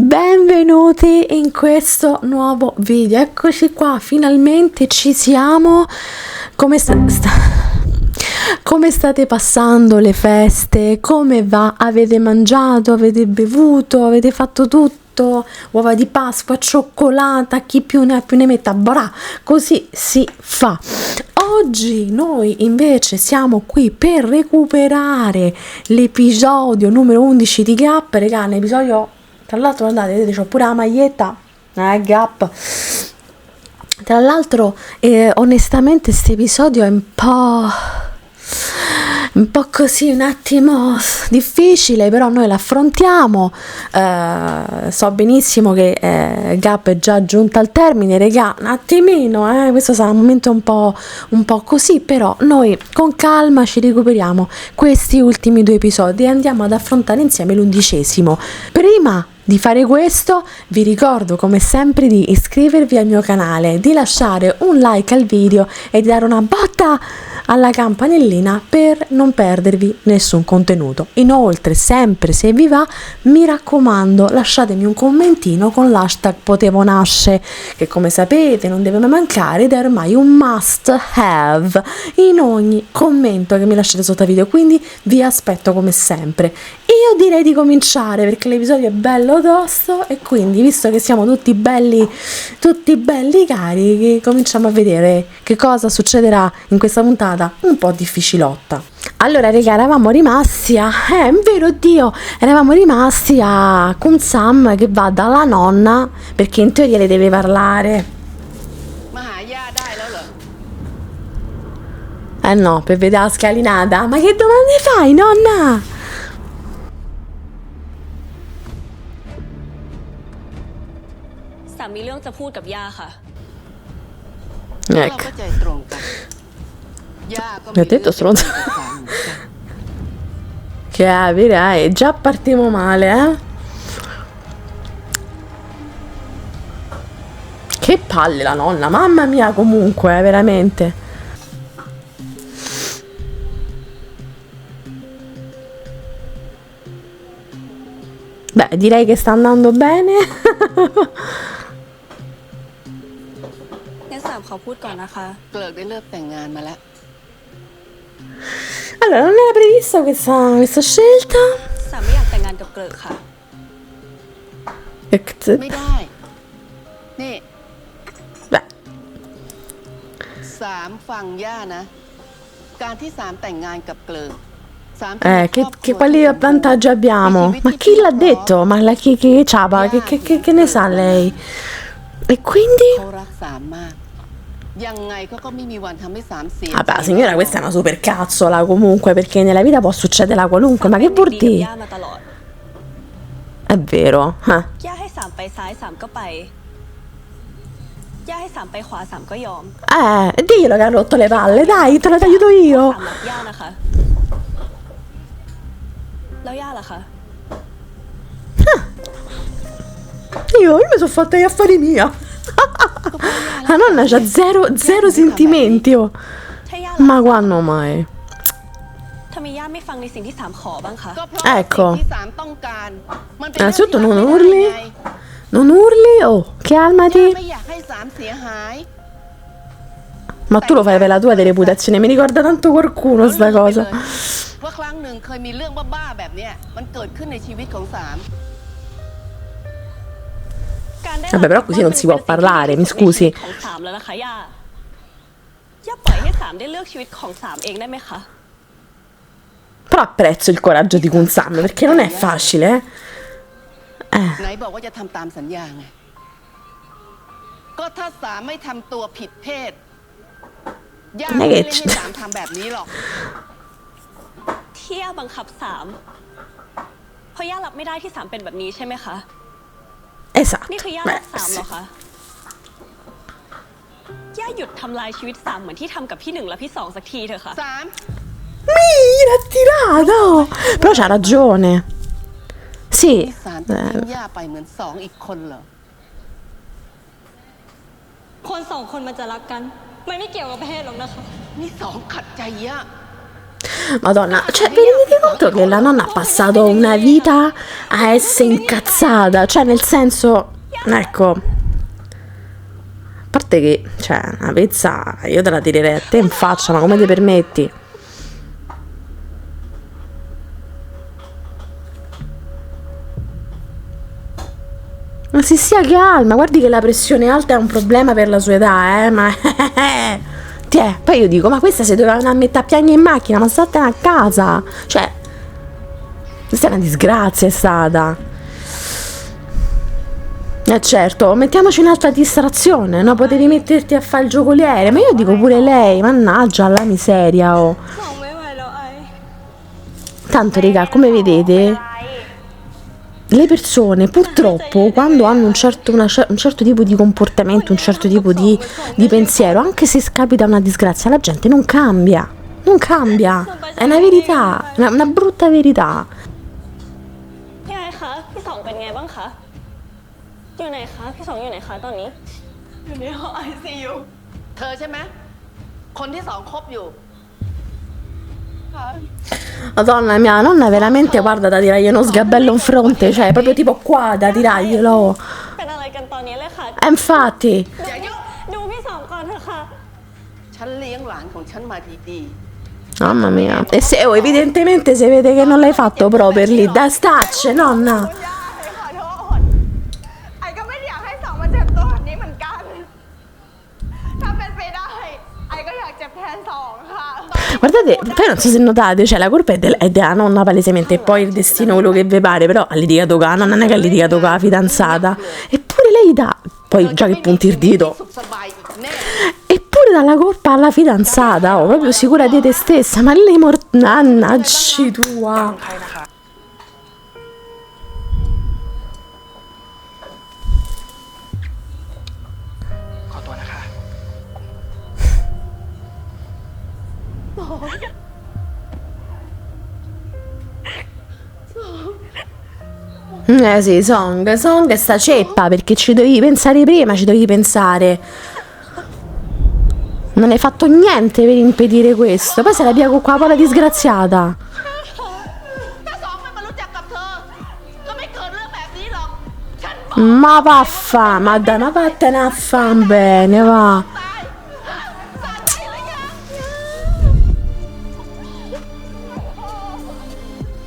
Benvenuti in questo nuovo video. Eccoci qua, finalmente ci siamo. Come state passando le feste? Come va? Avete mangiato? Avete bevuto? Avete fatto tutto? Uova di Pasqua, cioccolata, chi più ne ha più ne metta. Bra, così si fa. Oggi noi invece siamo qui per recuperare l'episodio numero 11 di Gap. Regà, un episodio, tra l'altro, guardate, vedete, c'ho pure la maglietta, Gap. Tra l'altro, onestamente, questo episodio è un po' così, un attimo difficile, però noi l'affrontiamo. So benissimo che Gap è già giunta al termine, regà, un attimino, questo sarà un momento un po' così, però noi con calma ci recuperiamo questi ultimi due episodi e andiamo ad affrontare insieme l'11°. Prima di fare questo vi ricordo come sempre di iscrivervi al mio canale, di lasciare un like al video e di dare una botta alla campanellina per non perdervi nessun contenuto. Inoltre, sempre se vi va, mi raccomando, lasciatemi un commentino con l'hashtag #potevonasce, che come sapete non deve mai mancare ed è ormai un must have in ogni commento che mi lasciate sotto video, quindi vi aspetto come sempre. Io direi di cominciare perché l'episodio è bello tosto e quindi, visto che siamo tutti belli carichi, cominciamo a vedere che cosa succederà in questa puntata un po' difficilotta. Allora, raga, eravamo rimasti con Sam che va dalla nonna perché in teoria le deve parlare. No, per vedere la scalinata. Ma che domande fai, nonna? Ecco. Mi ha detto stronzo. Che già partiamo male, Che palle la nonna, mamma mia, comunque, veramente. Beh, direi che sta andando bene. Allora, non era prevista questa scelta. Beh. 3 ฟังย่านะการที่3แต่งงานกับเกลิก che quali vantaggi abbiamo? Ma chi l'ha detto? Ma che ciaba? Che ne sa lei? E quindi? Vabbè, signora, questa è una super cazzola comunque, perché nella vita può succedere la qualunque, ma che vuol dire? È vero, diglielo che ha rotto le palle, dai, te la aiuto io. Io mi sono fatta gli affari mia. La nonna c'ha zero sentimenti, oh. Ma quando mai? Ecco. Innanzitutto non urli, oh, calmati. Ma tu lo fai per la tua di reputazione, mi ricorda tanto qualcuno sta cosa. Vabbè, però così non si può parlare, mi scusi. Però apprezzo il coraggio di Kun Sam, perché non è facile, Non è che esatto. นี่คือย่ารักสามเหรอคะย่าหยุดทำลายชีวิตสามเหมือนที่ทำกับพี่หนึ่งและพี่สองสักทีเถอะค่ะ L'ha tirato! Però c'ha ragione. Sì. ย่าไปเหมือน2อีกคนเหรอ คน2 คนมันจะรักกันมันไม่เกี่ยวกับเพศหรอกนะคะ นี่2ขัดใจย่า Madonna, cioè vi rendete conto che la nonna ha passato una vita a essere incazzata? Cioè nel senso, ecco, a parte che, cioè, una pizza io te la tirerei a te in faccia, ma come ti permetti? Ma si stia calma, guardi che la pressione alta è un problema per la sua età, ma... Tiè, poi io dico, ma questa si doveva andare a mettere a piangere in macchina, ma statene a casa. Cioè, questa è una disgrazia, è stata. Certo, mettiamoci un'altra distrazione, no? Potevi metterti a fare il giocoliere, ma io dico pure lei, mannaggia la miseria, oh. Tanto, raga, come vedete... Le persone purtroppo quando hanno un certo tipo di comportamento, un certo tipo di pensiero, anche se scapita una disgrazia, la gente non cambia, non cambia, è una verità, una brutta verità. พี่ไอคะพี่สองเป็นไงบ้างคะอยู่ไหนคะพี่สองอยู่ไหนคะตอนนี้อยู่ในห้อง ICU เธอใช่ไหมคนที่สองคบอยู่ Madonna mia, nonna veramente guarda da tirargli uno sgabello in fronte, cioè proprio tipo qua da tirarglielo. เป็นอะไรกันตอนนี้เลยค่ะ Infatti, ดูพี่สองก่อนเถอะค่ะ ฉันเลี้ยงหลานของฉันมาดี mamma mia. E se, oh, evidentemente si vede che non l'hai fatto proprio per lì, da stacce, nonna. ขอโทษไอ้ก็ไม่อยากให้สองมาเจ็บตัวแบบนี้เหมือนกัน ถ้าเป็นไปได้ไอ้ก็อยากเจ็บแทนสองค่ะ Guardate, poi non so se notate, cioè la colpa è della nonna palesemente, e poi il destino quello che vi pare, però ha litigato con la nonna, non è che ha litigato con la fidanzata, eppure lei dà, ๆ poi già che punti il dito, สุขสบายอีกแน่ eppure dà la colpa alla fidanzata, oh, proprio sicura di te stessa, ma lei mannaggia tua. ใครนะคะขอตัวนะคะ Sì, Song sta ceppa, perché ci dovevi pensare prima, ci dovevi pensare. Non hai fatto niente per impedire questo, poi se la via con qua la disgraziata. ถ้าสองไม่มารู้จักกับเธอ ก็ไม่เกิดเรื่องแบบนี้หรอก ฉันบอก Ma vaffa, ma dai, ma vattene a fan bene, va. ตายสาใจเลยค่ะ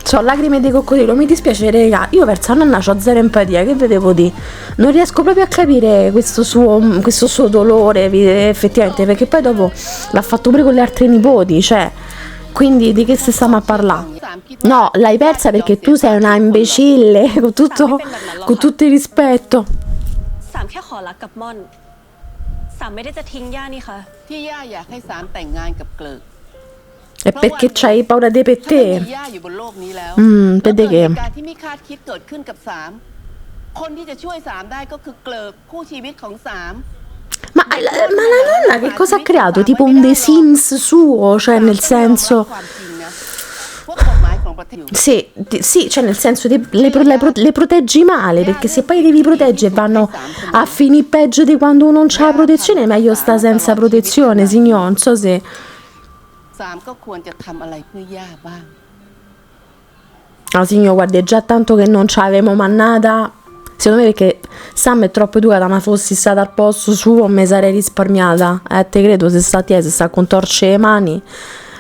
C'ho lacrime di coccodrillo, mi dispiace raga, io verso la nonna c'ho zero empatia, che vedevo di. Non riesco proprio a capire questo suo dolore effettivamente, perché poi dopo l'ha fatto pure con le altre nipoti, cioè, quindi di che se stiamo a parlare? No, l'hai persa perché tu sei una imbecille, con tutto il rispetto. สามแค่ขอรักกับม่อนสามไม่ได้จะทิ้งย่านี่ค่ะ ที่ย่าอยากให้สามแต่งงานกับเกลิก È perché c'hai paura di per ถ้าไม่มี te. ย่าอยู่บนโลกนี้แล้ว เป็น แล้ว เด็ เกิ ก ด เกม เหตุการณ์ที่ไม่คาดคิดเกิดขึ้นกับสาม คนที่จะช่วยสามได้ก็คือเกลิกคู่ชีวิตของสาม Ma la nonna che cosa ha creato? Tipo un The Sims suo, cioè nel senso. ความจริงนะพวกกฎหมายของประเทศ Sì, cioè nel senso le proteggi male, perché se poi devi proteggere e vanno a finire peggio di quando uno non c'ha la protezione, è meglio sta senza protezione, signor, non so se... สามก็ควรจะทำอะไรเพื่อย่าบ้าง No, signor, guarda, è già tanto che non c'avevamo mannata. Secondo me perché Sam è troppo educata, ma fossi stata al posto suo mi sarei risparmiata. Te credo, se sta a te, se sta con torce le mani,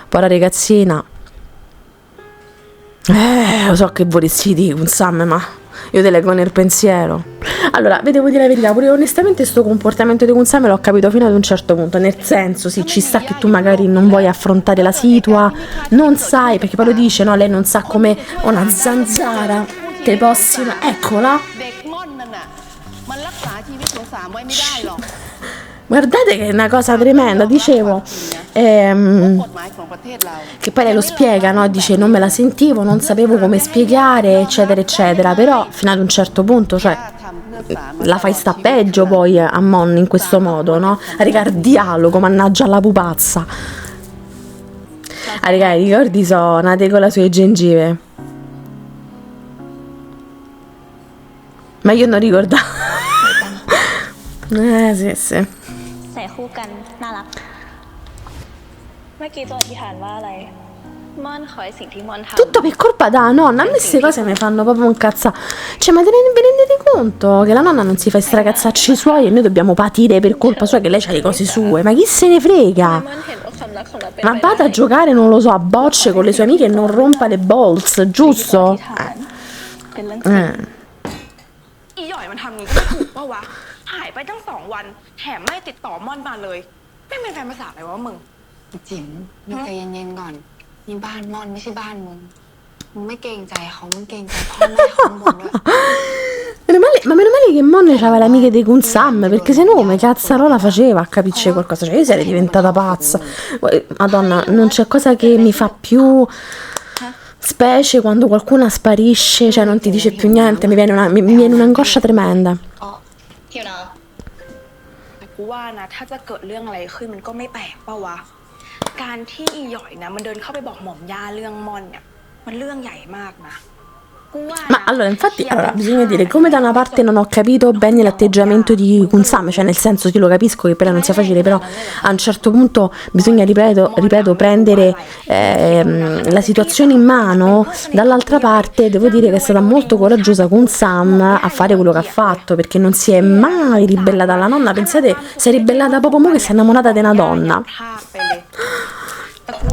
poi la ragazzina... lo so che vorresti dire con Sam, ma io te leggo nel pensiero. Allora, devo dire la verità, pure onestamente sto comportamento di con Sam l'ho capito fino ad un certo punto, nel senso, sì, ci sta che tu magari non vuoi affrontare la situa, non sai, perché poi lo dice, no, lei non sa come una zanzara te possino, eccola. เด็กม่อนนั่นน่ะ มันรักษาชีวิตของสามไว้ไม่ได้หรอก Guardate che è una cosa tremenda, dicevo, กฎหมายของประเทศเรา che poi lei lo spiega, no? Dice non me la sentivo, non sapevo come spiegare, eccetera, eccetera, però fino ad un certo punto, cioè, ทำเพื่อสาม la fai sta peggio poi a Mon in questo modo, no? Raga, il dialogo, mannaggia la pupazza. Raga, i ricordi sono nate con la sue gengive. Ma io non ricordavo. Sì, sì. ใส่คู่กันน่ารัก เมื่อกี้ตัวอธิษฐานว่าอะไร ม่อนขอให้สิ่งที่ม่อนทำ Tutto per colpa della nonna. A me queste cose mi fanno proprio incazzare. Cioè, ma ve ne rendete conto che la nonna non si fa i stracazzacci suoi e noi dobbiamo patire per colpa sua che lei ha le cose sue? Ma chi se ne frega? ม่อนเห็นว่าความรักของเราเป็น Ma vada a giocare, non lo so, a bocce con le sue amiche e non rompa le balls, giusto? เป็นเรื่องจริง อีหย่อยมันทำงี้ก็ไม่ถูกปะวะ หายไปตั้ง2 วันแถมไม่ติดต่อม่อนมาเลยไม่เป็นแฟนภาษาอะไรวะมึง จิ๋มมึงใจเย็นๆก่อนนี่บ้านม่อนไม่ใช่บ้านมึงมึงไม่เกรงใจเขามึงเกรงใจพ่อแม่เขาข้างบนด้วย Ma meno male che Monne aveva le amiche dei Kunsam, perché se no come cazzarola faceva a capire qualcosa? Cioè io sarei diventata pazza. Madonna, non c'è cosa che mi fa più specie quando qualcuno sparisce, cioè non ti dice più niente, mi viene un'angoscia tremenda. เที่ยวนะ แต่กูว่านะถ้าจะเกิดเรื่องอะไรขึ้นมันก็ไม่แปลกปะวะ การที่อีหย่อยนะมันเดินเข้าไปบอกหม่อมย่าเรื่องม่อนเนี่ยมันเรื่องใหญ่มากนะ Ma allora, infatti, bisogna dire, come da una parte non ho capito bene l'atteggiamento di Kunsam, cioè nel senso che lo capisco che per lei non sia facile, però a un certo punto bisogna, ripeto, prendere la situazione in mano. Dall'altra parte devo dire che è stata molto coraggiosa Kunsam a fare quello che ha fatto, perché non si è mai ribellata alla nonna. Pensate, si è ribellata proprio mo che si è innamorata di una donna.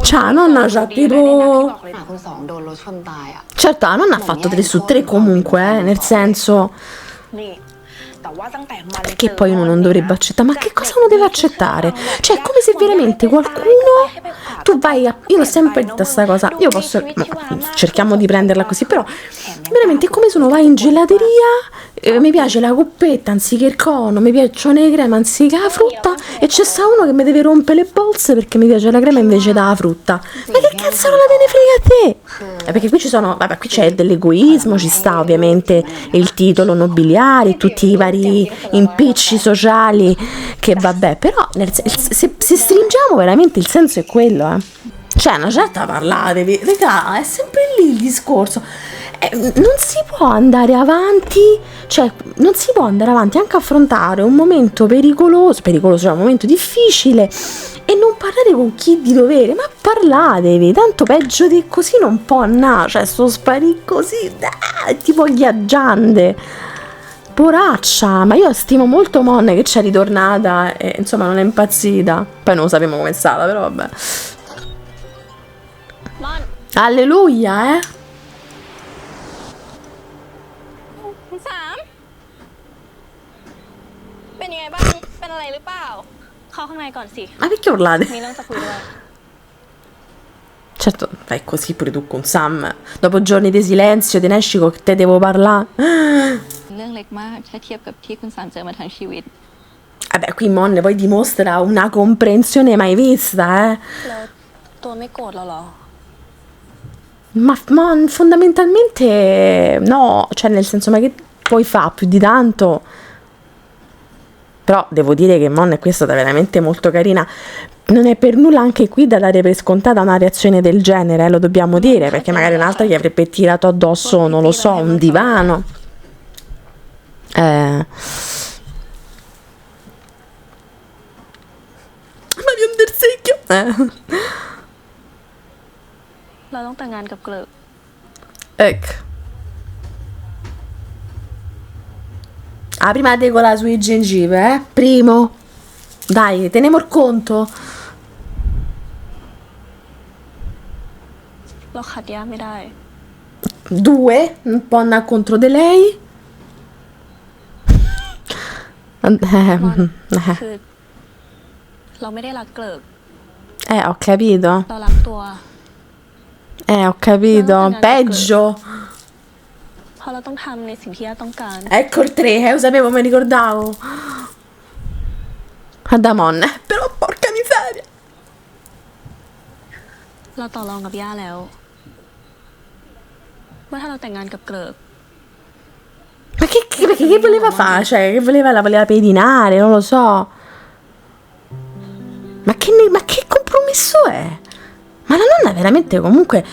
Cioè, la nonna c'ha tipo... คุณสองโดนรถชนตายอ่ะ Certo, la nonna ha fatto 3 su 3 comunque, nel senso... นี่ แต่ว่าตั้งแต่มัน Perché poi uno non dovrebbe accettare? Ma che cosa uno deve accettare? Cioè, è come se veramente qualcuno... Tu vai a... Io l'ho sempre detta sta cosa. Io posso... cerchiamo di prenderla così, però... Veramente è come se uno va in gelateria... mi piace la coppetta anziché il cono, mi piacciono le creme anziché la frutta e c'è sta uno che mi deve rompere le bolse perché mi piace la crema invece della frutta. Ma che cazzo non la te ne frega a te? Perché qui ci sono, vabbè, qui c'è dell'egoismo, ci sta ovviamente il titolo nobiliare, tutti i vari impicci sociali che vabbè, però se stringiamo veramente il senso è quello, Cioè, una certa parlatevi, raga, è sempre lì il discorso. Non si può andare avanti, cioè non si può andare avanti anche affrontare un momento pericoloso, cioè un momento difficile e non parlare con chi di dovere, ma parlatevi, tanto peggio di così non può andare, cioè sto sparì così, tipo ghiaggiante, poraccia, ma io stimo molto Monne che c'è ritornata e insomma non è impazzita, poi non lo sappiamo come è stata, però vabbè. ม่อน Alleluia, คุณสามเป็นยังไงบ้าง เป็นอะไรหรือเปล่า เข้าข้างในก่อนสิ Ma perché urlate? มีเรื่องจะคุยด้วย Certo, fai così pure tu con Sam. Dopo giorni di silenzio, te ne esci con te devo parlare. เรื่องเล็กมากถ้าเทียบกับที่คุณสามเจอมาทั้งชีวิต Vabbè, qui Monne poi dimostra una comprensione mai vista, แล้วตัวไม่โกรธเราเหรอ Ma fondamentalmente no, cioè nel senso, ma che puoi fare più di tanto? Però devo dire che Mon è questa è veramente molto carina. Non è per nulla anche qui da dare per scontata una reazione del genere, lo dobbiamo dire, perché magari un'altra gli avrebbe tirato addosso, non lo so, un divano. Mario Undersecchio. เราต้องแต่งงานกับเกลิก Ecco. Ah, prima decola sui gengive, Primo. Dai, teniamo il conto. เราขัดแย้งไม่ได้ 2, un po' andare contro di lei. คือเราไม่ได้รักเกลิก Ho capito. เรารักตัว Ho capito. Peggio. เพราะเราต้องทำในสิ่งที่เราต้องการ Ecco il 3, lo sapevo, mi ricordavo. Adamon. Però porca miseria. เราต่อรองกับย่าแล้วว่าถ้าเราแต่งงานกับเกลิก Ma che voleva fare? Cioè, la voleva pedinare, non lo so. Ma che compromesso è? Ma la nonna veramente comunque...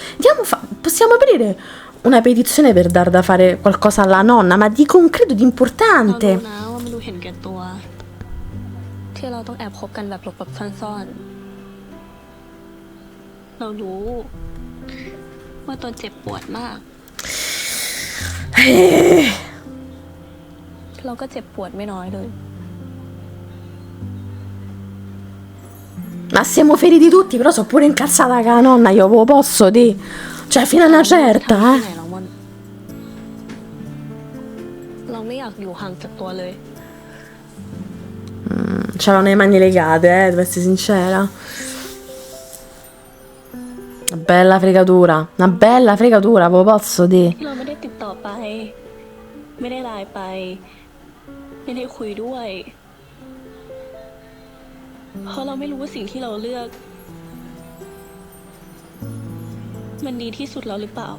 possiamo aprire una petizione per dar da fare qualcosa alla nonna, ma di concreto, di เรา importante. รู้นะว่ามันดูเห็นแก่ตัว ที่เราต้องแอบคบกันแบบหลบๆซ่อนๆเรารู้ ว่าตัวเจ็บปวดมาก เราก็เจ็บปวดไม่น้อยเลย Ma siamo feriti tutti, però sono pure incazzata con la nonna, io ve lo posso dire. Cioè, fino a una certa, ที่ไหนหรอกมอนเราไม่อยากอยู่ห่างจากตัวเลย C'erano le mani legate, devo essere sincera. Una bella fregatura, ve lo posso dire. ที่เราไม่ได้ติดต่อไป ไม่ได้ไลน์ไป ไม่ได้คุยด้วย เพราะเราไม่รู้ว่าสิ่งที่เราเลือก มันดีที่สุดแล้วหรือเปล่า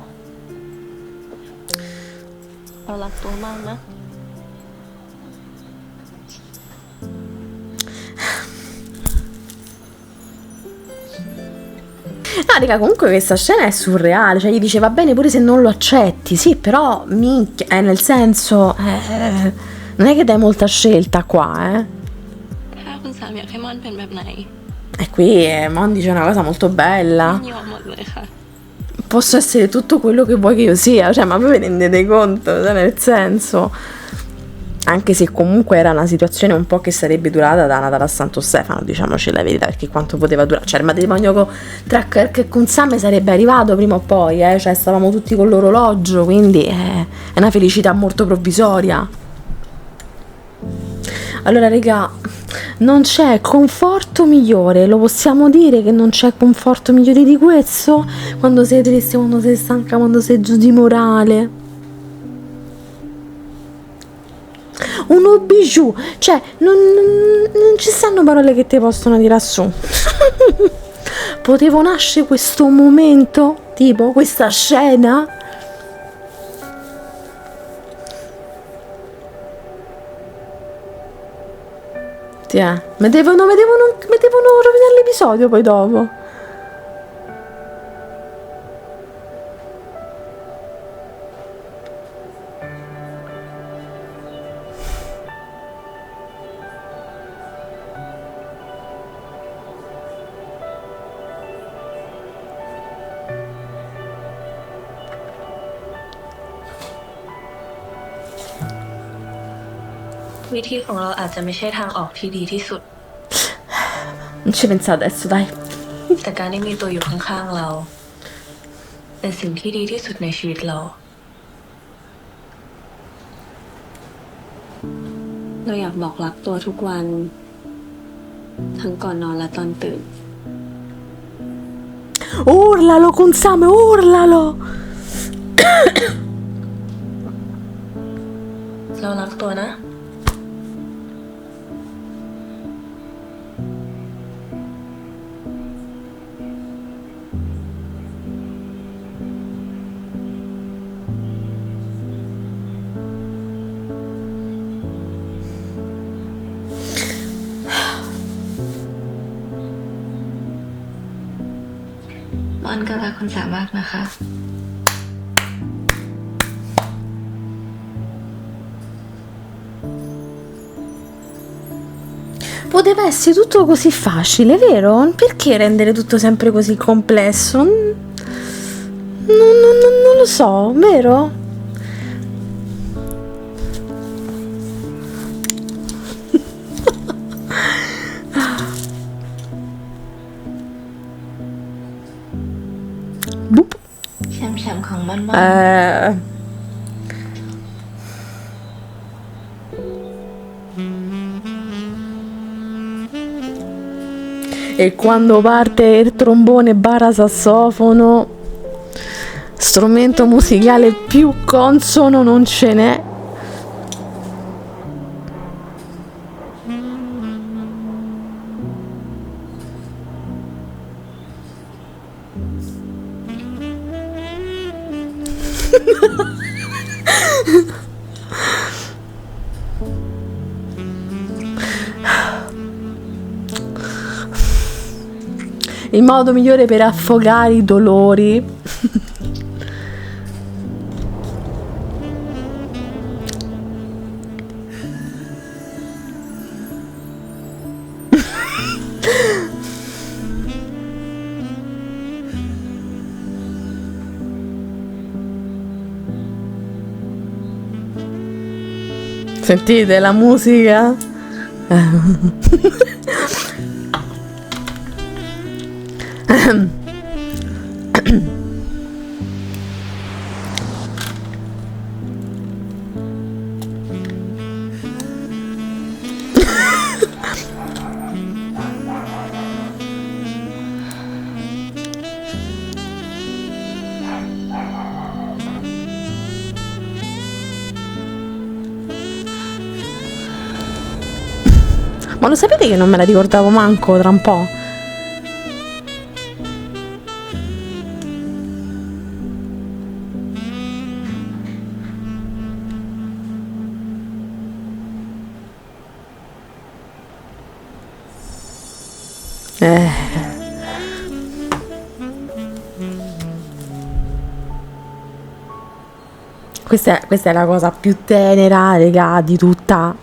เรารักตัวมากนะ No, raga, comunque questa scena è surreale, cioè gli dice va bene pure se non lo accetti, sì, però minchia, nel senso, non è che dai molta scelta qua, ถ้าคุณสามอยากให้ม่อนเป็นแบบไหน E qui Mon dice una cosa molto bella. ยอมหมดเลยค่ะ Posso essere tutto quello che vuoi che io sia, cioè, ma voi vi rendete conto, cioè, nel senso, anche se comunque era una situazione un po' che sarebbe durata da Natale a Santo Stefano, diciamoci la verità, perché quanto poteva durare, cioè il matrimonio tra Kirk e con Sam sarebbe arrivato prima o poi, cioè stavamo tutti con l'orologio, quindi è una felicità molto provvisoria. Allora raga, non c'è conforto migliore, lo possiamo dire che non c'è conforto migliore di questo? Quando sei triste, quando sei stanca, quando sei giù di morale. Un bijou, cioè non ci stanno parole che ti possono tirare su. Potevo nascere questo momento, tipo questa scena. Mi devono rovinare l'episodio poi dopo.วิธีของเราอาจจะไม่ใช่ทางออกที่ดีที่สุด Non ci pensa adesso, dai. แต่การได้มีตัวอยู่ข้างๆเรา เป็นสิ่งที่ดีที่สุดในชีวิตเรา เราอยากบอกรักตัวทุกวัน ทั้งก่อนนอนและตอนตื่น Urlalo con Sam, urlalo. เรารักตัวนะ ม่อนก็รักคุณสามากนะคะ Poteva essere tutto così facile, vero? Perché rendere tutto sempre così complesso? Non lo so, vero? Boop. แชมป์ของม่อน E quando parte il trombone barra sassofono, strumento musicale più consono non ce n'è. Il modo migliore per affogare i dolori. Sentite la musica? Ma lo sapete che non me la ricordavo manco tra un po'? Questa è la cosa più tenera, raga, di tutta.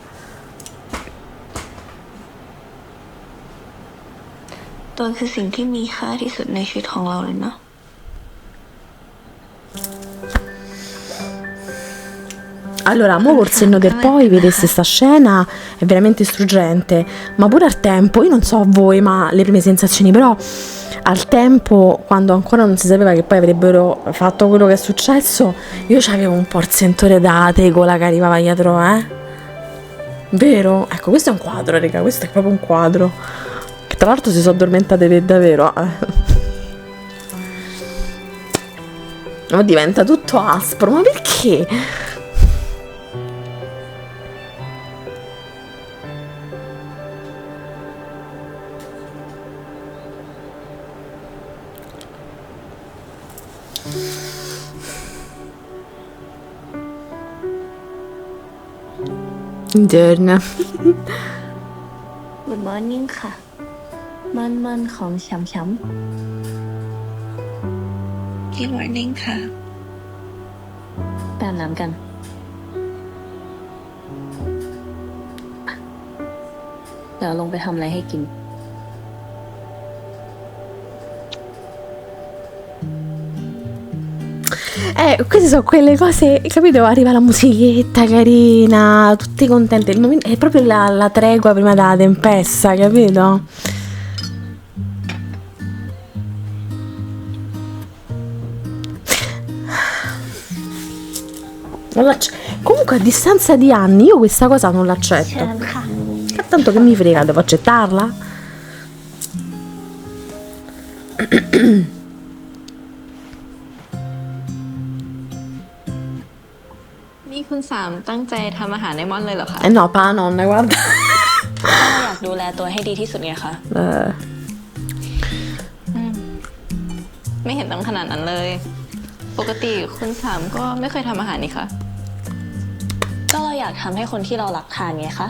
ตัวคือสิ่งที่มีค่าที่สุดในชีวิตของเราเลยนะ Allora, mo col senno del poi vedesse sta scena è veramente struggente, ma pure al tempo, io non so a voi, ma le prime sensazioni, però al tempo, quando ancora non si sapeva che poi avrebbero fatto quello che è successo, io c'avevo un po' il sentore da tegola che arrivava dietro, Vero? Ecco, questo è un quadro, raga, questo è proprio un quadro. Che tra l'altro si sono addormentate per davvero, Ma diventa tutto aspro, ma perché? Buongiorno. Good morning ค่ะ มันของฉ่ำ Good morning ค่ะ ๆไปอาบน้ำกัน เดี๋ยวลงไปทำอะไรให้กิน Queste sono quelle cose, capito? Arriva la musichetta carina, tutti contenti. Il momento, è proprio la tregua prima della tempesta, capito? Comunque a distanza di anni io questa cosa non l'accetto. Tanto che mi frega, devo accettarla? นี่คุณสามตั้งใจทำอาหารให้ม่อนเลยเหรอคะ Eh no, pa nonna, guarda. เราอยากดูแลตัวให้ดีที่สุดไงคะ ไม่เห็นต้องขนาดนั้นเลย ปกติคุณสามก็ไม่เคยทำอาหารนี่คะ ก็เราอยากทำให้คนที่เรารักทานไงคะ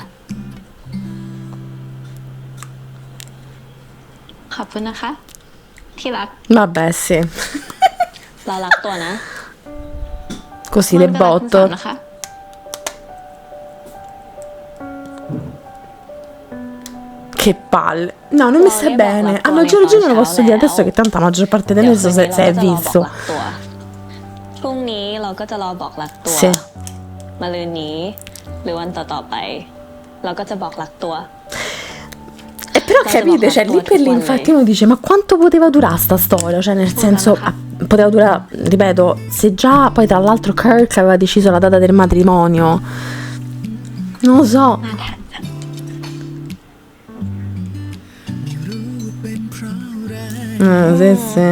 ขอบคุณนะคะ ที่รัก Vabbè, sì. เรารักตัวนะ Così ม่ le อนก็รักคุณสาม botto. นะคะ Che palle. No, non mi sta bene. A maggior ragione lo posso dire adesso che tanto la maggior parte del เดี๋ยว mese คืนนี้ si เรา è ก็จะรอบอก visto. รักตัว พรุ่งนี้เราก็จะรอบอกรักตัว Sì. มะรืนนี้ หรือวันต่อๆไป เราก็จะบอกรักตัว E però capite, cioè lì per lì infatti uno dice ma quanto poteva durare sta storia? Cioè nel senso poteva durare, ripeto, se già poi tra l'altro Kirk aveva deciso la data del matrimonio, non lo so. Sì, sì.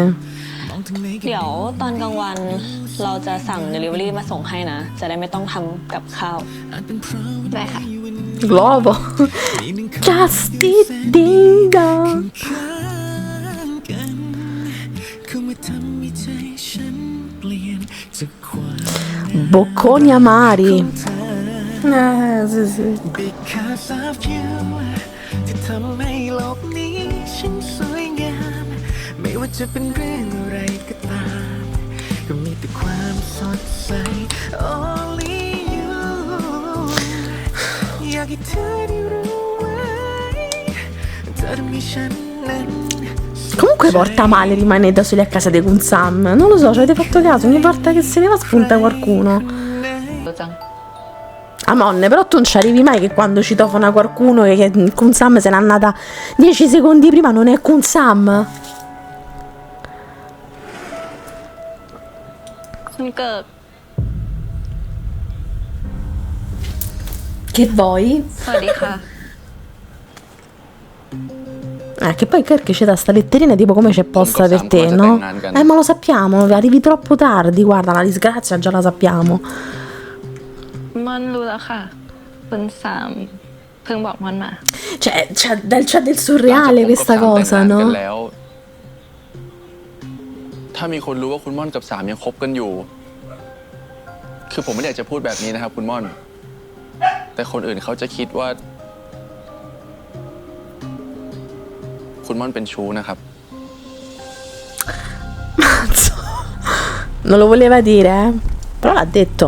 เดี๋ยวตอนกลางวันเราจะสั่ง Delivery มาส่งให้นะ จะได้ไม่ต้องทำกับข้าว ได้ค่ะ Globo. Just ding dong. Bocconi amari. Sì, sì. Because of you ที่ทำให้โลกนี้ฉันสวยงามไม่ว่าจะเป็นเรื่องอะไรก็ตามก็มีแต่ความสดใส Only you อยากให้เธอได้รู้ไว้เธอทำให้ฉันนั้น Comunque porta male rimanere da soli a casa di Kun Sam. Non lo so, ci avete fatto caso? Ogni volta che se ne va spunta qualcuno. รู้จัง a Monne, però tu non ci arrivi mai che quando citofona qualcuno che Kun Sam se n'è andata 10 secondi prima, non è Kun Sam? คุณเกิด Che vuoi? สวัสดีค่ะ Che poi Kirk ci dà sta letterina tipo come c'è posta per te, no? Ma lo sappiamo, arrivi troppo tardi, guarda, la disgrazia già la sappiamo. มอนรู้แล้วค่ะคุณสามเพิ่งบอกมอนมา Cioè, c'è del surreale questa cosa, กัน no? แล้ว ถ้ามีคนรู้ว่าคุณม่อนกับสามยังคบกันอยู่ คือผมไม่ได้อยากจะพูดแบบนี้นะครับคุณม่อน แต่คนอื่นเขาจะคิดว่า คุณม่อนเป็นชู้นะครับ Non lo voleva dire, però l'ha detto.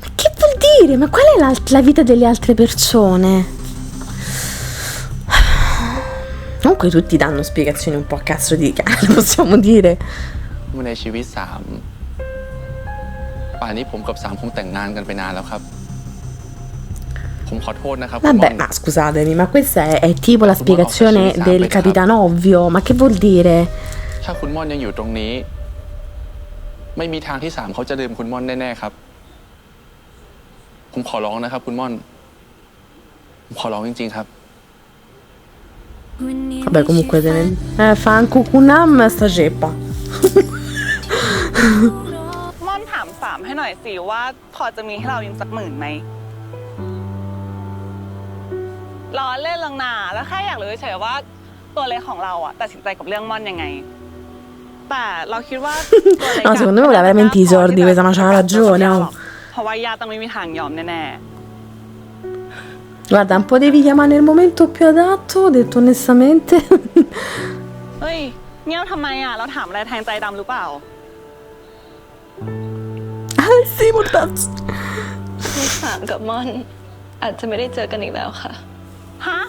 Ma che vuol dire? Ma qual è la vita delle altre persone? Comunque tutti danno spiegazioni un po' a cazzo di cane, possiamo dire. ในชีวิตสามป่านนี้ผมกับสามคงแต่งงานกันไปนานแล้วครับ ผมขอโทษนะครับคุณม่อน Vabbè, ma scusatemi, ma questa è tipo la spiegazione del capitano ovvio. Ma che vuol dire? ถ้าคุณม่อนยังอยู่ตรงนี้ ไม่มีทางที่สามเขาจะลืมคุณม่อนแน่ๆครับ ผมขอร้องนะครับคุณม่อน ผมขอร้องจริงๆครับ Vabbè, comunque te ne... fa anche Kunam sta ceppa. ม่อนถามสามให้หน่อยสิว่าพอจะมีให้เรายืมสัก10,000ไหมล้อเล่นลังหนาแล้วแค่อยากรู้เฉยๆว่าตัวเล็กของเราอะตัดสินใจกับเรื่องม่อนยังไง แต่เราคิดว่าตัวเล็ก No, secondo me voleva veramente i soldi questa, ma c'ha ragione. Oh. เพราะว่าย่าต้องไม่มีทางยอมแน่ Guarda, un po' devi chiamare nel momento più adatto, detto onestamente. ๆเฮ้ยเงียบทำไมอะเราถามอะไรแทงใจดำหรือเปล่า Ah, sì, mortazzo. คุณสามกับมอนอาจจะไม่ได้เจอกันอีกแล้วค่ะ ฮะ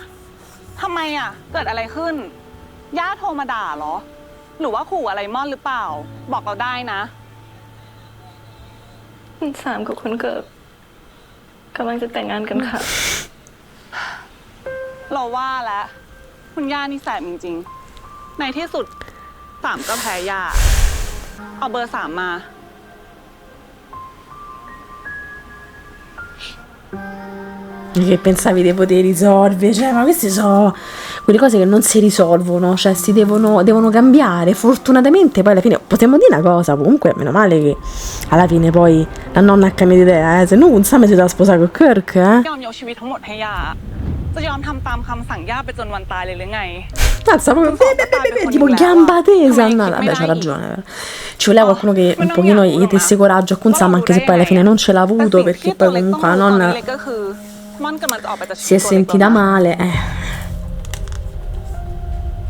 ทำไมอะเกิดอะไรขึ้น ย่าโทรมาด่าเหรอ หรือว่าขู่อะไรม่อนหรือเปล่า บอกเราได้นะ คุณสามกับคุณเกิดกำลังจะแต่งงานกันค่ะ เราว่าแล้วคุณย่านี่แสบจริงๆ ในที่สุดสามก็แพ้ย่า เอาเบอร์สามมา Che pensavi di poter risolvere? Cioè, ma queste sono quelle cose che non si risolvono, cioè si devono cambiare. Fortunatamente poi alla fine potremmo dire una cosa, comunque meno male che alla fine poi la nonna ha cambiato idea, se no un Sam si doveva sposare con Kirk, ยอมยกชีวิตทั้งหมดให้ย่า จะยอมทำตามคำสั่งย่าไปจนวันตายเลยหรือไง Mazza, proprio tipo gamba tesa. No, vabbè, c'ha ragione. Ci voleva qualcuno che un pochino gli desse coraggio a Kun Sam, anche se poi alla fine non ce l'ha avuto, perché poi comunque la nonna ก็คือม่อนกำลังจะออกไปจากชี si วิ è ตตัวเล็ก sentita male.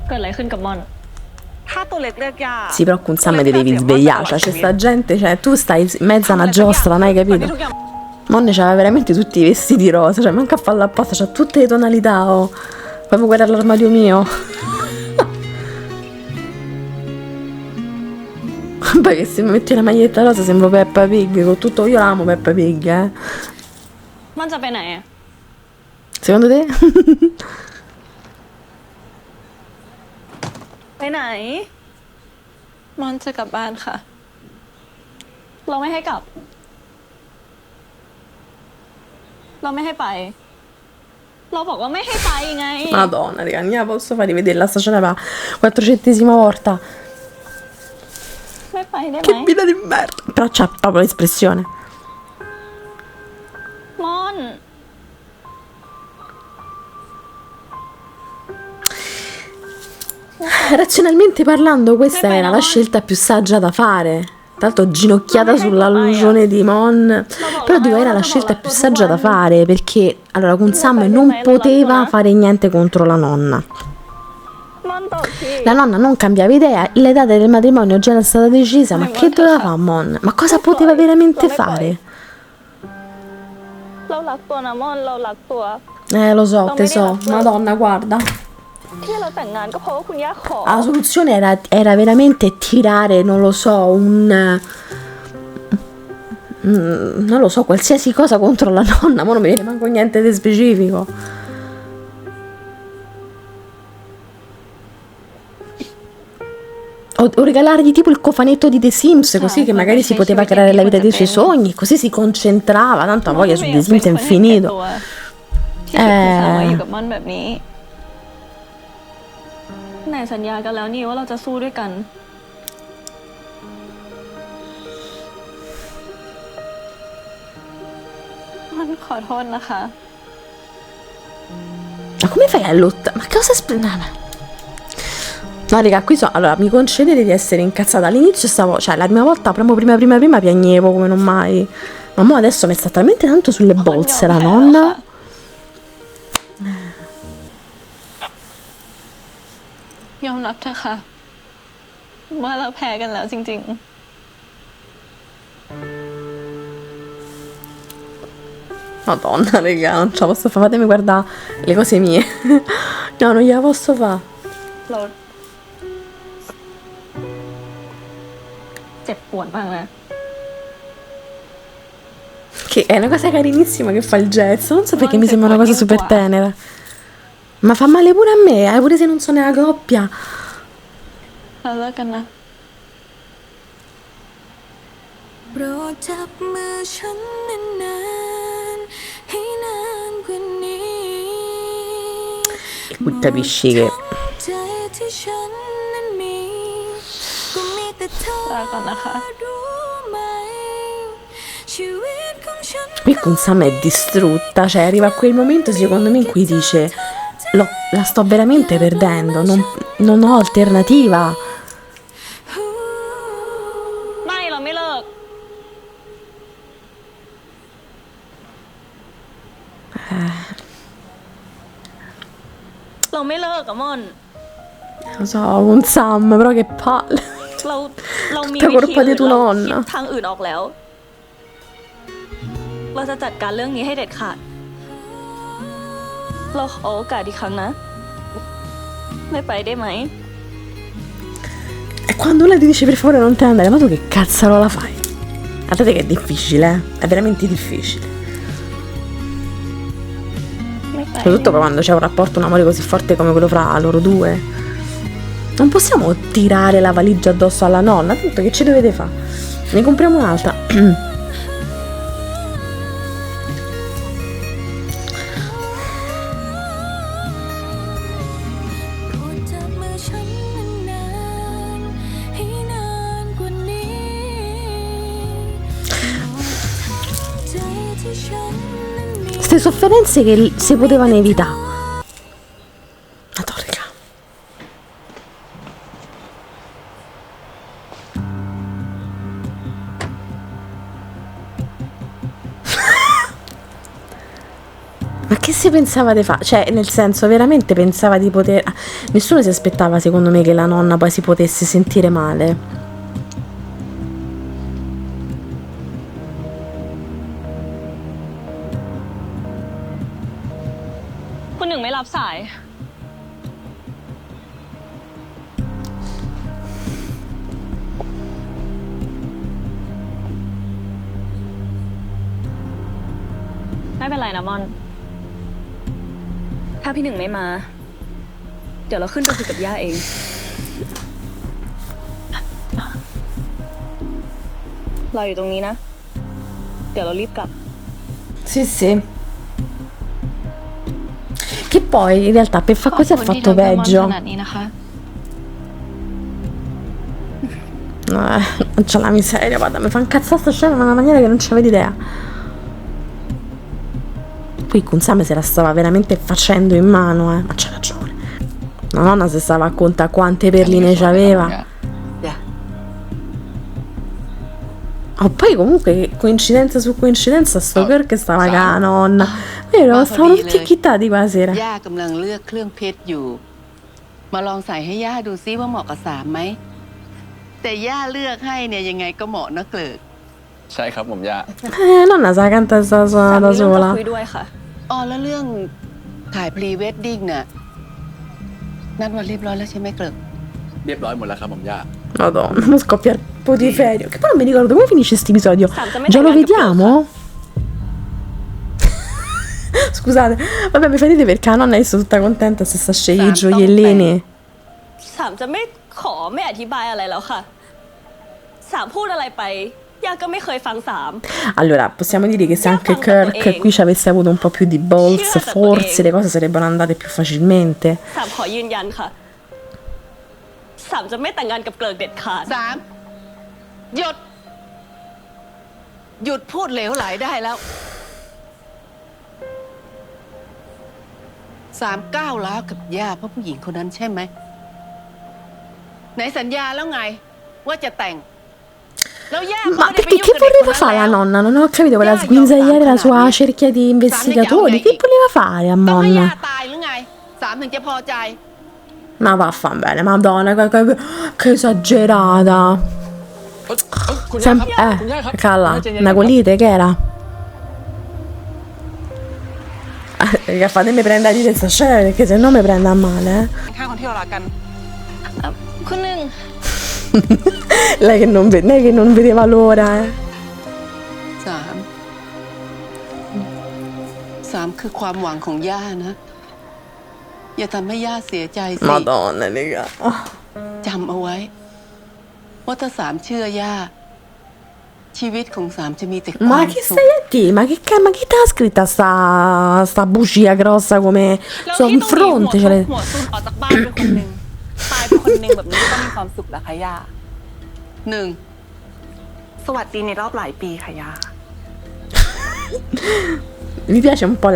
เกิดอะไรขึ้นกับมอน ถ้าตัวเล็กเลือกย่า Sì, però Kun Sam devi svegliare, cioè c'è sta gente, cioè tu stai in mezzo a una giostra, non hai capito? Monne c'aveva veramente tutti i vestiti rosa, cioè manca a farlo apposta, c'ha tutte le tonalità, oh. Poi puoi guardare l'armadio mio. Poi che se mi metti la maglietta rosa sembro Peppa Pig, con tutto io l'amo Peppa Pig, มอนจะไปไหนอะ Secondo te? ไปไหน มอนจะกลับบ้านค่ะ เราไม่ให้กลับ เราไม่ให้ไป เราบอกว่าไม่ให้ไปไง Madonna, raga, ne posso fare rivedere la stagione per la 400ª volta. ไม่ไปได้ไหม Che vita di merda. Però c'ha proprio l'espressione. มอน Razionalmente parlando, questa era la scelta più saggia da fare. Tra l'altro ginocchiata sull'alluvione di Mon. Però dico, era la scelta più saggia da fare, perché allora Kun Sam non poteva fare niente contro la nonna. มอนตอบที La nonna non cambiava idea, la data del matrimonio già era stata decisa, ma che doveva fare Mon? Ma cosa poteva veramente fare? เรารักตัวนะมอนเรารักตัว Lo so, tesoro. Madonna, guarda. ที่เราแต่งงานก็เพราะว่าคุณย่าขอ La soluzione era veramente tirare, non lo so, non lo so, qualsiasi cosa contro la nonna, ma non mi viene manco niente di specifico. O regalargli tipo il cofanetto di The Sims, così che magari si poteva creare la vita dei suoi sogni, così si concentrava, tanto ha voglia su The Sims è infinito. ที่สุดคือสาวมาอยู่กับม่อนแบบนี้ไหนสัญญากันแล้วนี่ว่าเราจะสู้ด้วยกันม่อนขอโทษนะคะ Ma come fai a lottare? Ma cosa splendiamo? No, raga, qui so. Allora, mi concedete di essere incazzata. All'inizio stavo. Cioè, la prima volta, proprio prima piagnevo come non mai. Ma mo adesso mi sta talmente tanto sulle bolse la nonna. ยอมรับเถอะค่ะว่าเราแพ้กันแล้วจริง Madonna, raga, non ce la posso fare. Fatemi guardare le cose mie. No, non gliela posso fare. ๆเราเจ็บปวดมากนะ Che è una cosa carinissima che fa il gesto. Non so perché mi sembra una cosa super tenera. Ma fa male pure a me, pure se non sono nella coppia. เราเลิกกันนะ โปรดจับมือฉันนานๆให้นานกว่านี้ E qui capisci che ใจที่ฉันนั้นมีก็มีแต่เธอ ลาก่อนนะคะ รู้ไหมชีวิตของฉัน qui con Sam è distrutta. Cioè arriva a quel momento secondo me in cui dice la sto veramente perdendo, non ho alternativa. ไม่เราไม่เลิก เราไม่เลิกอะม่อน Lo so, con Sam, però che palle. เรามี Tutta วิธี colpa อื่ di น tua เราคิด nonna. ทางอื่นออกแล้ว เราจะจัดการเรื่องนี้ให้เด็ดขาด เราขอโอกาสอีกครั้งนะ ไม่ไปได้ไหม E quando lei ti dice per favore non te ne andare, ma tu che cazzarola fai? Guardate che è difficile, è veramente difficile. ไม่ไป Soprattutto quando c'è un rapporto, un amore così forte come quello fra loro due. Non possiamo tirare la valigia addosso alla nonna, tanto che ci dovete fare? Ne compriamo un'altra. โปรดจับมือฉันนานๆให้นานกว่านี้ใจที่ฉันนั้นมี Queste sofferenze che si potevano evitare. Madonna, raga. Ma che si pensava di fare? Cioè, nel senso, veramente pensava di poter. Nessuno si aspettava, secondo me, che la nonna poi si potesse sentire male. คุณหนึ่งไม่รับสาย ไม่เป็นไรนะม่อน ถ้าพี่หนึ่งไม่มา เดี๋ยวเราขึ้นไปคุยกับย่าเอง เราอยู่ตรงนี้นะ เดี๋ยวเรารีบกลับ Sì, sì. Che poi in realtà per far così ha fatto peggio. ขนาดนี้นะคะ Non c'è la miseria, guarda, mi fa incazzare sta scena in una maniera che non c'avete idea. Qui con Sam se la stava veramente facendo in mano, ma c'ha ragione. La nonna si stava a contare quante perline c'aveva. Oh, poi comunque coincidenza su coincidenza sto girl che stava con la nonna. Vero, stavano tutti acchittati qua sera. ย่ากำลังเลือกเครื่องเพชรอยู่ มาลองใส่ให้ย่าดูซิว่าเหมาะกับสามไหม แต่ย่าเลือกให้เนี่ยยังไงก็เหมาะนะเกลิก ใช่ครับผมย่า Nonna sa canta สา da มีเรื่องจะ sola. คุยด้วยค่ะ อ๋อแล้วเรื่องถ่ายพรีเวดดิ้งน่ะนัดวันเรียบร้อยแล้วใช่ไหมเกลิก เรียบร้อยหมดแล้วครับผมย่า Ma Madonna, non scoppia il putiferio. Che poi non mi ricordo come finisce questo episodio. Sam, Già lo vediamo? Scusate, vabbè, mi fa ridere perché la nonna è tutta contenta se sta scegliendo i gioiellini. สามจะไม่ขอไม่อธิบายอะไรแล้วค่ะสามพูดอะไรไปย่าก็ไม่เคยฟังสาม Allora, possiamo dire che se anche Kirk qui ci avesse avuto un po' più di balls, forse le cose sarebbero andate più facilmente. สามขอยืนยันค่ะสามจะไม่แต่งงานกับเกลิกเด็ดขาด สามหยุด หยุดพูดเหลวไหลได้แล้ว สามก้าวร้าวกับย่าเพราะผู้หญิงคนนั้นใช่ไหมไหนสัญญาแล้วไง ว่าจะแต่ง แล้วย่าก็ Ma ไม่ได้ไป perché ยุ่ง che กับเด็กคน voleva นั้น fare la แล้ว nonna? Non ho capito, voleva sguinzagliare la sua cerchia di investigatori. Che voleva fare a ต้องให้ย่า Monna? ตายหรือไง สามถึงจะพอใจ Ma vaffanbene, madonna, che esagerata. คุณย่าครับคุณย่าครับ Calla, ใจเย็นๆ una colite che era? Raga, fatemi prendere di questa scena perché se no mi prende a male, ข้างคนที่เรารักกัน คุณหนึ่ง Lei che non vedeva l'ora, สามคือความหวังของย่านะ อย่าทำให้ย่าเสียใจสิ Madonna, raga. จำเอาไว้ ว่าถ้าสามเชื่อย่า ชีวิตของสามจะมีแต่ความ Ma che สุข stai a dire? Ma chi t'ha scritta sta bugia grossa come แล้ว sul ที่ต้องมี fronte? หัว Ce l'hai- หัวซุนออกจากบ้านเป็นคนหนึ่งตายเป็นคนหนึ่งแบบนี้ก็ต้องมีความสุขแหละค่ะย่า หนึ่ง สวัสดีในรอบหลายปีค่ะย่า Mi piace un po'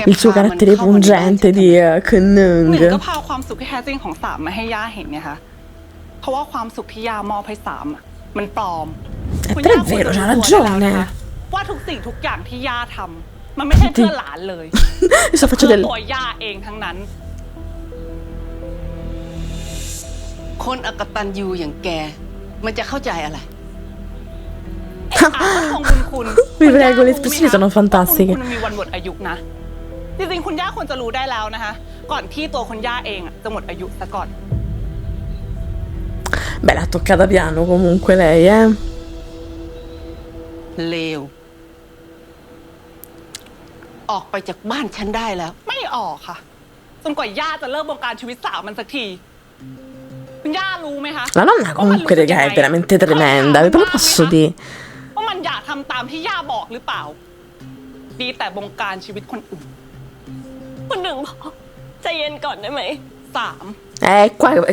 il suo carattere pungente di หนึ่ง Knung. ก็พาความสุขที่แท้จริงของสามมาให้ย่าเห็นไงคะเพราะว่าความสุขที่ย่ามอบให้สามอะมันปลอม คุณ Però ย่า è vero, ควร c'ha จะรู้ตัวได้แล้ว ragione. นะคะว่าทุกสิ่งทุกอย่างที่ย่าทำมันไม่ใช่เพื่อหลานเลย Adesso faccio เพื่อ del... ตัวย่าเองทั้งนั้น คนอกตัญญูอย่างแก มันจะเข้าใจอะไร Vi prego, le espressioni sono fantastiche. คุณมีวันหมดอายุนะจริงๆคุณย่าควรจะรู้ได้แล้วนะคะก่อนที่ตัวคุณย่าเองอะจะหมดอายุซะก่อน Beh, l'ha toccata piano comunque lei, eh. เลว ออกไปจากบ้านฉันได้แล้ว ไม่ออกค่ะจนกว่าย่าจะเลิกบงการชีวิตสาวมันสักทีคุณย่ารู้ไหมคะ La nonna comunque, raga, è veramente tremenda. Ve lo posso dire? ว่ามันอยากทำตามที่ย่าบอกหรือเปล่า ดีแต่บงการชีวิตคนอื่น คุณหนึ่งบอกใจเย็นก่อนได้ไหม สาม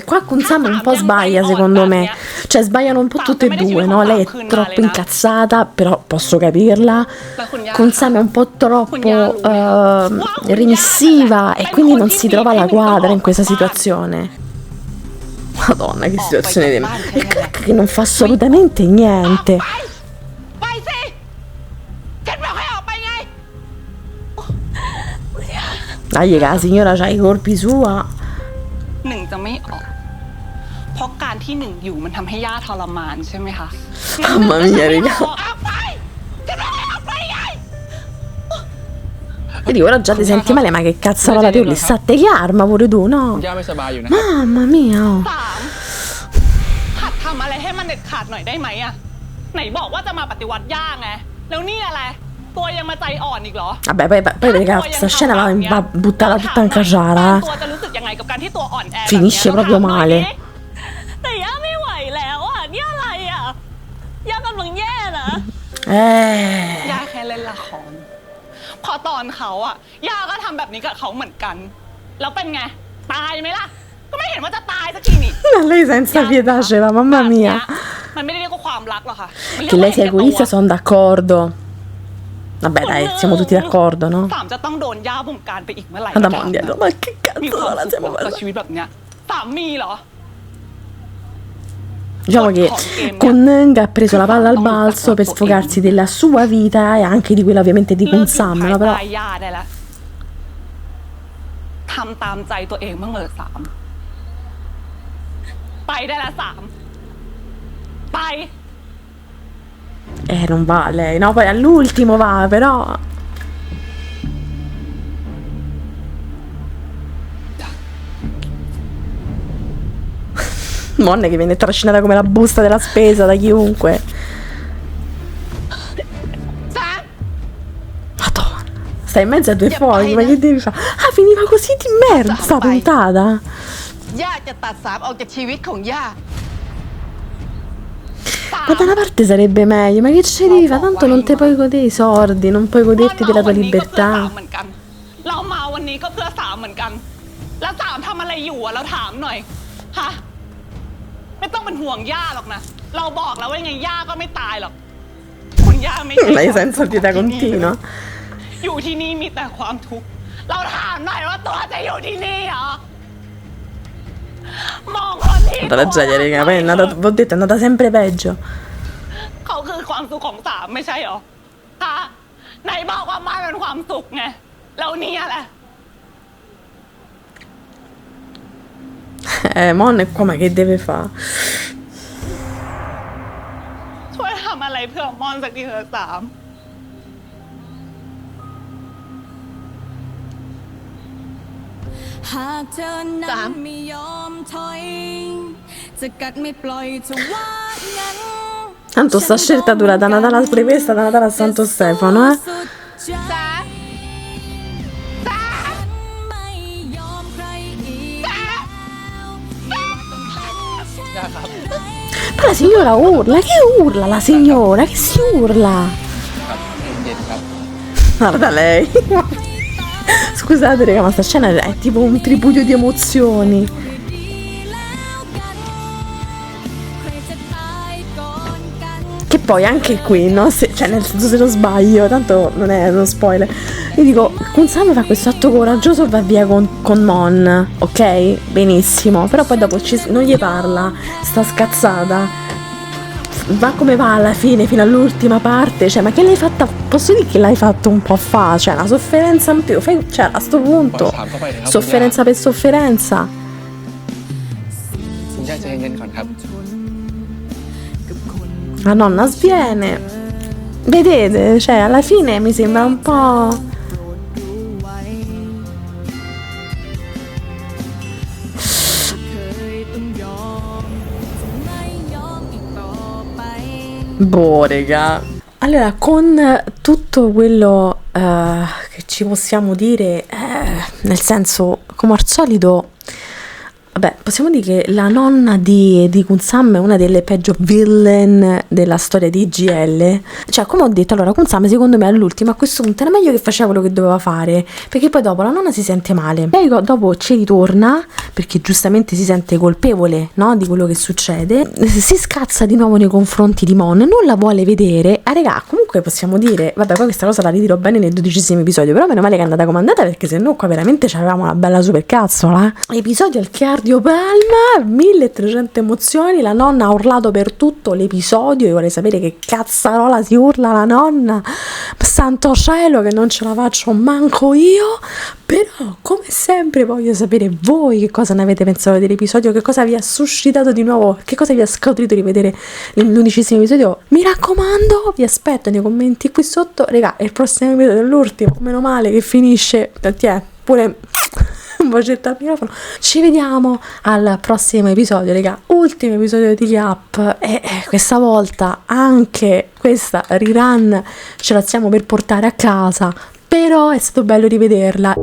Qua con Sam un po' sbaglia secondo me. Cioè sbagliano un po' tutte e due, no? Lei è troppo incazzata, però posso capirla. และคุณย่า Con Sam è un po' troppo remissiva e quindi non si trova la quadra in questa situazione. Madonna, che situazione di... E Kirk che non fa assolutamente niente. ไปสิฉันบอกให้ออกไปไง Dai, che la signora c'ha i colpi sua. หนึ่งจะไม่ออก เพราะการที่หนึ่งอยู่มันทำให้ย่าทรมานใช่ไหมคะ Mamma mia, raga. ออกไปฉันบอกให้ออกไปไง Vedi, ora già ti senti male, ma che cazzarola ti urli? State che arma pure tu, คุณ no? ย่าไม่สบายอยู่นะ Mamma mia. Oh. สามหัดทำอะไรให้มันเด็ดขาดหน่อยได้ไหมอะไหนบอกว่าจะมาปฏิวัติย่าไง แล้วนี่อะไร ตัวยังมาใจอ่อนอีกเหรอ Vabbè, poi raga, questa scena va buttata tutta in caciara. ตัวจะรู้สึกยังไงกับการที่ตัวอ่อนแอแบบนี้ Finisce proprio ลองถามหน่อย male. ดิ แต่ย่าไม่ไหวแล้วอ่ะนี่อะไรอ่ะย่ากำลังแย่นะ ย่าแค่เล่นละคร พอตอนเขาอะย่าก็ทำแบบนี้กับเขาเหมือนกัน แล้วเป็นไง ตายไหมล่ะ ก็ไม่เห็นว่าจะตายสักทีนี่ Lei senza pietà ce l'ha, mamma แบบเนี้ mia. ยมันไม่ได้เรียกว่าความรักหรอกค่ะมันเรีย Che กว่า lei sia เห็นแก่ตัว egoista sono d'accordo. Vabbè, dai, siamo tutti d'accordo, no? สามจะต้องโดนย่าบงการไปอีกเมื่อไหร่ Andiamo andiamo. Ma che มีค cazzo วาม la สุข stiamo กับ parlando? ชีวิตแบบเนี้ยสามมีเหรอ Diciamo che con Neng ha preso la palla al balzo per sfogarsi della sua vita e anche di quella ovviamente di เลิ Kun กอยู่ Sam, ภาย no? ใต้ Però ย่าได้แล้วทำตามใจตัวเองบ้างเหรอสามไปได้ละสามไป non va lei, no? Poi all'ultimo va, però. Monna che viene trascinata come la busta della spesa da chiunque. Madonna, stai in mezzo a due fuochi, ma che devi fare? Ah, finiva così di merda sta puntata. ย่าจะตัดสามออกจากชีวิตของย่า Ma da una parte sarebbe meglio, ma che ci devi fare? Tanto non te puoi godere i soldi, non puoi goderti della tua libertà. เรามาวันนี้ก็เพื่อสามเหมือนกัน แล้วสามทำอะไรอยู่อะเราถามหน่อย ฮะ ไม่ต้องเป็นห่วงย่าหรอกนะ เราบอกแล้วว่ายังไงย่าก็ไม่ตายหรอก คุณย่าไม่ Lei senza pietà continua. อยู่ที่นี่มีแต่ความทุกข์ เราถามหน่อยว่าตัวจะอยู่ที่นี่เหรอ มองคนที่ La tragedia, raga, poi è andata, vi ho detto, è andata sempre peggio. เขาคือความสุขของสามไม่ใช่เหรอ ฮะ ไหนบอกว่ามันเป็นความสุขไง แล้วเนี่ยแหละ Mon è qua, ma che deve fare? ช่วยทำอะไรเพื่อมอนสักทีเถอะสาม หากเธอนั้นไม่ยอมถอย จะกัดไม่ปล่อยจะว่างั้น Tanto sta scelta dura da Natale a pure questa, da Natale a Santo Stefano, eh? สาม ไม่ยอมใครอีกแล้ว Ma la signora urla, che urla la signora? Che si urla? ครับเย็นๆครับ Guarda lei. Scusate raga, ma sta scena è tipo un tripudio di emozioni. ใครจะตายก่อนกัน Che poi anche qui, no? Cioè nel senso se non sbaglio, tanto non è uno spoiler. Io dico, Kunsame fa questo atto coraggioso e va via con Mon, ok? Benissimo. Però poi dopo non gli parla, sta scazzata. Va come va alla fine, fino all'ultima parte. Cioè, ma che l'hai fatta? Posso dire che l'hai fatto un po' fa? Cioè, una sofferenza in più. Cioè, a sto punto. Sofferenza per sofferenza. คุณย่าใจเย็นๆก่อนครับ La nonna sviene. Vedete? Cioè, alla fine mi sembra un po'. Boh, raga. Allora, con tutto quello che ci possiamo dire, nel senso, come al solito, vabbè, possiamo dire che la nonna di Kunsame è una delle peggio villain della storia di IGL. Cioè, come ho detto, allora, Kunsame secondo me all'ultimo a questo punto era meglio che faceva quello che doveva fare, perché poi dopo la nonna si sente male. Lei dopo ci ritorna, perché giustamente si sente colpevole, no, di quello che succede. Si scazza di nuovo nei confronti di Mon, non la vuole vedere. Raga, comunque possiamo dire, vabbè, poi questa cosa la ridirò bene nel 12° episodio, però meno male che è andata comandata, perché sennò qua veramente c'avevamo una bella supercazzola. Episodio al cardiopalma, 1300 emozioni, la nonna ha urlato per tutto l'episodio. Io vorrei sapere che cazzarola si urla la nonna, santo cielo che non ce la faccio manco io. Però come sempre voglio sapere voi che cosa ne avete pensato dell'episodio, che cosa vi ha suscitato di nuovo, che cosa vi ha scaturito di vedere l'11° episodio. Mi raccomando, vi aspetto nei commenti qui sotto. Raga, è il prossimo episodio dell'ultimo, meno male che finisce, pure un bacetto al microfono. Ci vediamo al prossimo episodio, raga, ultimo episodio di Gap, e questa volta anche questa rerun ce la stiamo per portare a casa, però è stato bello rivederla.